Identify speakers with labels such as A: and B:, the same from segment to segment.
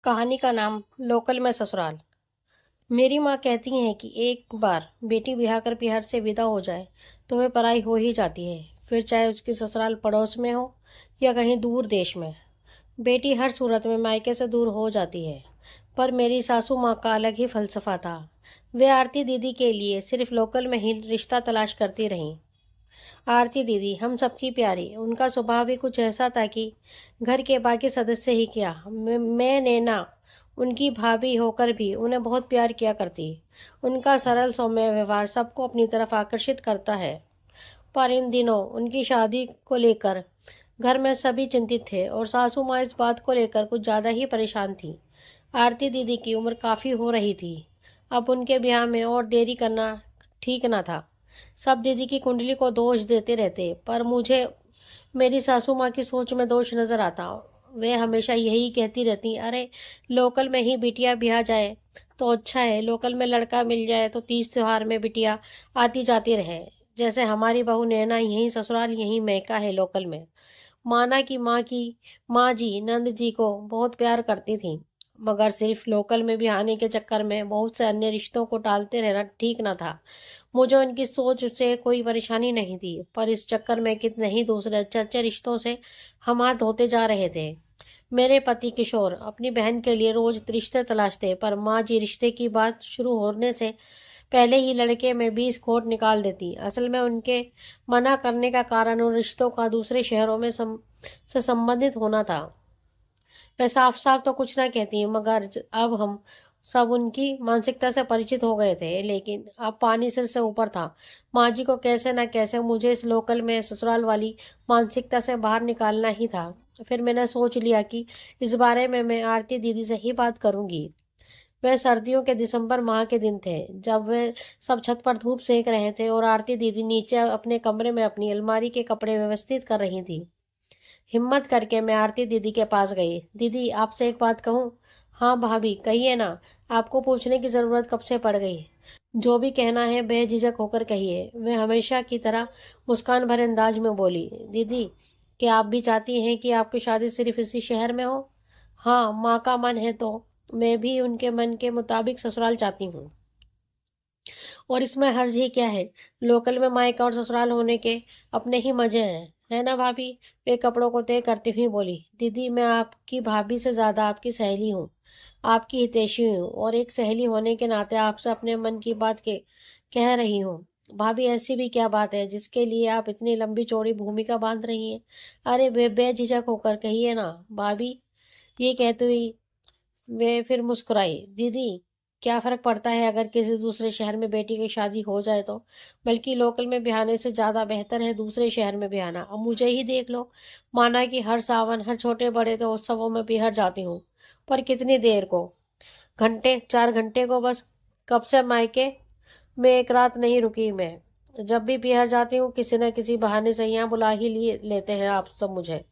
A: कहानी का नाम लोकल में ससुराल। मेरी माँ कहती हैं कि एक बार बेटी ब्याह कर पीहर से विदा हो जाए तो वह पराई हो ही जाती है, फिर चाहे उसकी ससुराल पड़ोस में हो या कहीं दूर देश में। बेटी हर सूरत में मायके से दूर हो जाती है। पर मेरी सासू माँ का अलग ही फलसफा था। वे आरती दीदी के लिए सिर्फ लोकल में ही रिश्ता तलाश करती रहीं। आरती दीदी हम सबकी प्यारी, उनका स्वभाव भी कुछ ऐसा था कि घर के बाकी सदस्य ही क्या, मैं नैना उनकी भाभी होकर भी उन्हें बहुत प्यार किया करती। उनका सरल सौम्य व्यवहार सबको अपनी तरफ आकर्षित करता है। पर इन दिनों उनकी शादी को लेकर घर में सभी चिंतित थे और सासू माँ इस बात को लेकर कुछ ज़्यादा ही परेशान थी। आरती दीदी की उम्र काफ़ी हो रही थी। अब उनके ब्याह में और देरी करना ठीक न था। सब दीदी की कुंडली को दोष देते रहते, पर मुझे मेरी सासू माँ की सोच में दोष नजर आता। वे हमेशा यही कहती रहती, अरे लोकल में ही बिटिया ब्याह जाए तो अच्छा है, लोकल में लड़का मिल जाए तो तीज त्योहार में बिटिया आती जाती रहे। जैसे हमारी बहू नैना यहीं ससुराल यहीं महका है लोकल में। माना कि माँ जी नंद जी को बहुत प्यार करती थी, मगर सिर्फ लोकल में भी आने के चक्कर में बहुत से अन्य रिश्तों को टालते रहना ठीक न था। मुझे उनकी सोच से कोई परेशानी नहीं थी, पर इस चक्कर में कितने ही दूसरे अच्छे अच्छे रिश्तों से हम हाथ धोते जा रहे थे। मेरे पति किशोर अपनी बहन के लिए रोज रिश्ते तलाशते, पर माँ जी रिश्ते की बात शुरू होने से पहले ही लड़के में 20 खोट निकाल देती। असल में उनके मना करने का कारण उन रिश्तों का दूसरे शहरों में से संबंधित होना था। वे साफ साफ तो कुछ ना कहती, मगर अब हम सब उनकी मानसिकता से परिचित हो गए थे। लेकिन अब पानी सिर से ऊपर था। माँ जी को कैसे ना कैसे मुझे इस लोकल में ससुराल वाली मानसिकता से बाहर निकालना ही था। फिर मैंने सोच लिया कि इस बारे में मैं आरती दीदी से ही बात करूंगी। वह सर्दियों के दिसंबर माह के दिन थे, जब वे सब छत पर धूप सेक रहे थे और आरती दीदी नीचे अपने कमरे में अपनी अलमारी के कपड़े व्यवस्थित कर रही थी। हिम्मत करके मैं आरती दीदी के पास गई। दीदी आपसे एक बात कहूँ? हाँ भाभी कहिए ना, आपको पूछने की जरूरत कब से पड़ गई? जो भी कहना है बेझिझक होकर कहिए, वह हमेशा की तरह मुस्कान भरे अंदाज में बोली। दीदी क्या आप भी चाहती हैं कि आपकी शादी सिर्फ इसी शहर में हो? हाँ, माँ का मन है तो मैं भी उनके मन के मुताबिक ससुराल चाहती हूँ। और इसमें हर्ज ही क्या है? लोकल में मायका और ससुराल होने के अपने ही मजे हैं, है ना भाभी? वे कपड़ों को तय करती हुई बोली। दीदी मैं आपकी भाभी से ज्यादा आपकी सहेली हूँ, आपकी हितैषी हूँ, और एक सहेली होने के नाते आपसे अपने मन की बात के कह रही हूँ। भाभी ऐसी भी क्या बात है जिसके लिए आप इतनी लंबी चौड़ी भूमिका बांध रही हैं? अरे बेझिझक होकर कहिए ना भाभी। ये कहते हुई वे फिर मुस्कुराई। दीदी क्या फर्क पड़ता है अगर किसी दूसरे शहर में बेटी की शादी हो जाए तो? बल्कि लोकल में ब्याहने से ज्यादा बेहतर है दूसरे शहर में ब्याहना। अब मुझे ही देख लो, माना कि हर सावन हर छोटे बड़े तो उत्सवों में बिहर जाती हूँ, पर कितनी देर को? घंटे 4 घंटे को बस। कब से मायके में एक रात नहीं रुकी मैं। जब भी बिहार जाती हूँ किसी न किसी बहाने से यहाँ बुला ही लिए लेते हैं आप सब मुझे।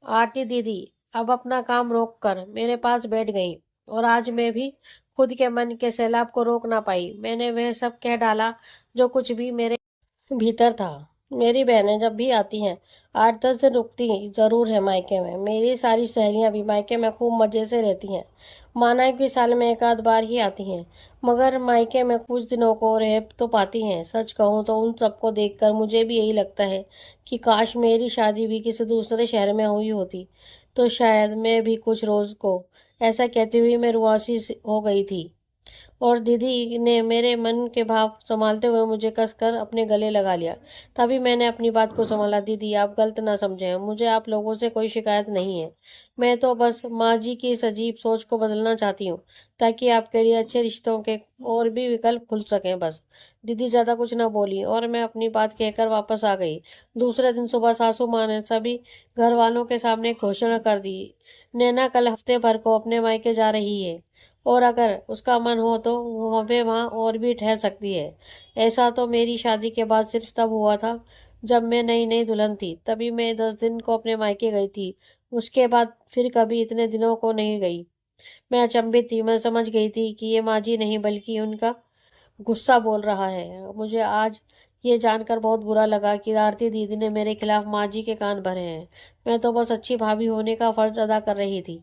A: आरती दीदी अब अपना काम रोक कर मेरे पास बैठ गई, और आज मैं भी खुद के मन के सैलाब को रोक ना पाई। मैंने वह सब कह डाला जो कुछ भी मेरे भीतर था। मेरी बहनें जब भी आती हैं 8-10 दिन रुकती जरूर है मायके में। मेरी सारी सहेलियां भी मायके में खूब मजे से रहती हैं। माना कि साल में एक आध बार ही आती हैं, मगर मायके में कुछ दिनों को रह तो पाती हैं। सच कहूँ तो उन सबको देखकर मुझे भी यही लगता है कि काश मेरी शादी भी किसी दूसरे शहर में हुई होती तो शायद मैं भी कुछ रोज को। ऐसा कहती हुई मैं रुआसी हो गई थी, और दीदी ने मेरे मन के भाव संभालते हुए मुझे कसकर अपने गले लगा लिया। तभी मैंने अपनी बात को संभाला। दीदी आप गलत ना समझें, मुझे आप लोगों से कोई शिकायत नहीं है। मैं तो बस माँ जी की इस अजीब सोच को बदलना चाहती हूँ, ताकि आपके लिए अच्छे रिश्तों के और भी विकल्प खुल सकें बस। दीदी ज्यादा कुछ ना बोली और मैं अपनी बात कहकर वापस आ गई। दूसरे दिन सुबह सासू माँ ने सभी घर वालों के सामने घोषणा कर दी, नैना कल हफ्ते भर को अपने मायके जा रही है, और अगर उसका मन हो तो वे वहाँ और भी ठहर सकती है। ऐसा तो मेरी शादी के बाद सिर्फ तब हुआ था जब मैं नई नई दुल्हन थी, तभी मैं 10 दिन को अपने मायके गई थी। उसके बाद फिर कभी इतने दिनों को नहीं गई। मैं अचंभित थी। मैं समझ गई थी कि ये माँ जी नहीं बल्कि उनका गुस्सा बोल रहा है। मुझे आज ये जानकर बहुत बुरा लगा कि आरती दीदी ने मेरे खिलाफ माँ जी के कान भरे हैं। मैं तो बस अच्छी भाभी होने का फर्ज अदा कर रही थी।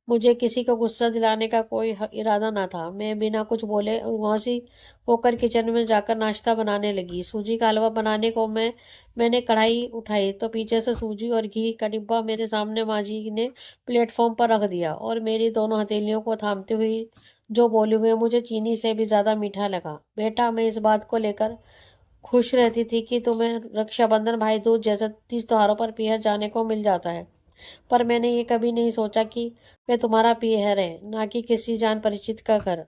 A: मुझे किसी को गुस्सा दिलाने का कोई इरादा ना था। मैं बिना कुछ बोले उदासी होकर किचन में जाकर नाश्ता बनाने लगी। सूजी का हलवा बनाने को मैंने कढ़ाई उठाई तो पीछे से सूजी और घी का डिब्बा मेरे सामने माँ जी ने प्लेटफॉर्म पर रख दिया और मेरी दोनों हथेलियों को थामते हुए जो बोले हुए मुझे चीनी से भी ज़्यादा मीठा लगा। बेटा, मैं इस बात को लेकर खुश रहती थी कि तुम्हें रक्षाबंधन, भाई दूज जैसे 30 त्योहारों पर पीहर जाने को मिल जाता है, पर मैंने ये कभी नहीं सोचा कि वे तुम्हारा पीहर है, ना कि किसी जान परिचित का घर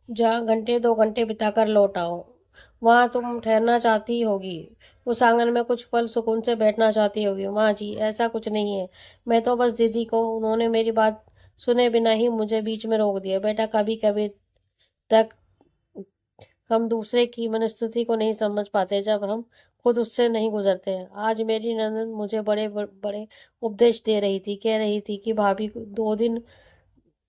A: जहाँ घंटे 2 घंटे बिताकर लौट आओ। वहाँ तुम ठहरना चाहती होगी, उस आंगन में कुछ पल सुकून से बैठना चाहती होगी। माँ जी, ऐसा कुछ नहीं है। मैं तो बस दीदी को, उन्होंने मेरी बात सुने बिना ही मुझे बीच में रोक दिया। बेटा, कभी कभी तक हम दूसरे की मनस्थिति को नहीं समझ पाते जब हम खुद उससे नहीं गुजरते। आज मेरी ननद मुझे बड़े बड़े उपदेश दे रही थी। कह रही थी कि भाभी को 2 दिन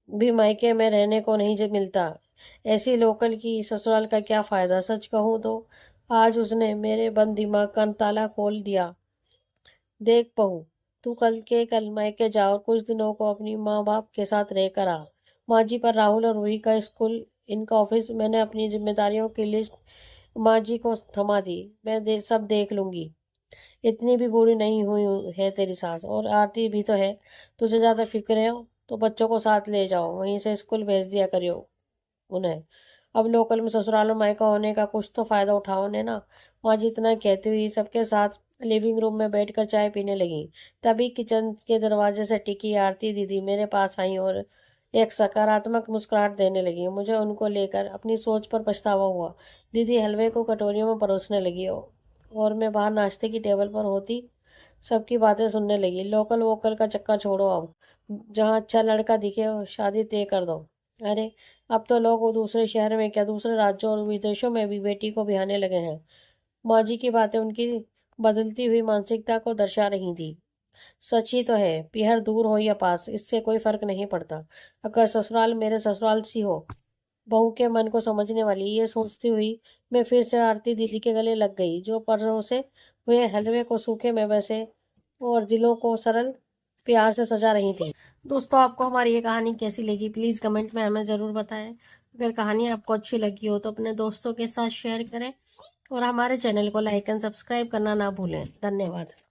A: भी मायके में रहने को नहीं जब मिलता, ऐसी लोकल की ससुराल का क्या फायदा। सच कहूँ तो आज उसने मेरे बंद दिमाग का ताला खोल दिया। देख बहू, तू कल मायके जा और कुछ दिनों को अपनी माँ बाप के साथ रह कर आ। माँ जी, पर राहुल और रूही का स्कूल, इनका ऑफिस, मैंने अपनी जिम्मेदारियों की लिस्ट माँ जी को थमा दी। मैं सब देख लूंगी। इतनी भी बुरी नहीं हुई है तेरी सास, और आरती भी तो है। तुझे ज़्यादा फिक्र है तो बच्चों को साथ ले जाओ, वहीं से स्कूल भेज दिया करियो उन्हें। अब लोकल में ससुराल में मायका होने का कुछ तो फायदा उठाओ ने ना। माँ जी इतना कहती हुई सबके साथ लिविंग रूम में बैठकर चाय पीने लगी। तभी किचन के दरवाजे से टिकी आरती दीदी मेरे पास आई और एक सकारात्मक मुस्कुराहट देने लगी। मुझे उनको लेकर अपनी सोच पर पछतावा हुआ। दीदी हलवे को कटोरियों में परोसने लगी और मैं बाहर नाश्ते की टेबल पर होती सबकी बातें सुनने लगी। लोकल वोकल का चक्कर छोड़ो, अब जहाँ अच्छा लड़का दिखे शादी तय कर दो। अरे, अब तो लोग दूसरे शहर में क्या, दूसरे राज्यों और विदेशों में भी बेटी को बिहाने लगे हैं। माँ जी की बातें उनकी बदलती हुई मानसिकता को दर्शा रही थी। सच ही तो है, पीहर दूर हो या पास, इससे कोई फर्क नहीं पड़ता अगर ससुराल मेरे ससुराल सी हो। बहू के मन को समझने वाली, ये सोचती हुई मैं फिर से आरती दीदी के गले लग गई, जो परोसे हुए हलवे को सूखे में वैसे और दिलों को सरल प्यार से सजा रही थी। दोस्तों, आपको हमारी ये कहानी कैसी लगी प्लीज़ कमेंट में हमें ज़रूर बताएं। अगर कहानी आपको अच्छी लगी हो तो अपने दोस्तों के साथ शेयर करें और हमारे चैनल को लाइक एंड सब्सक्राइब करना ना भूलें। धन्यवाद।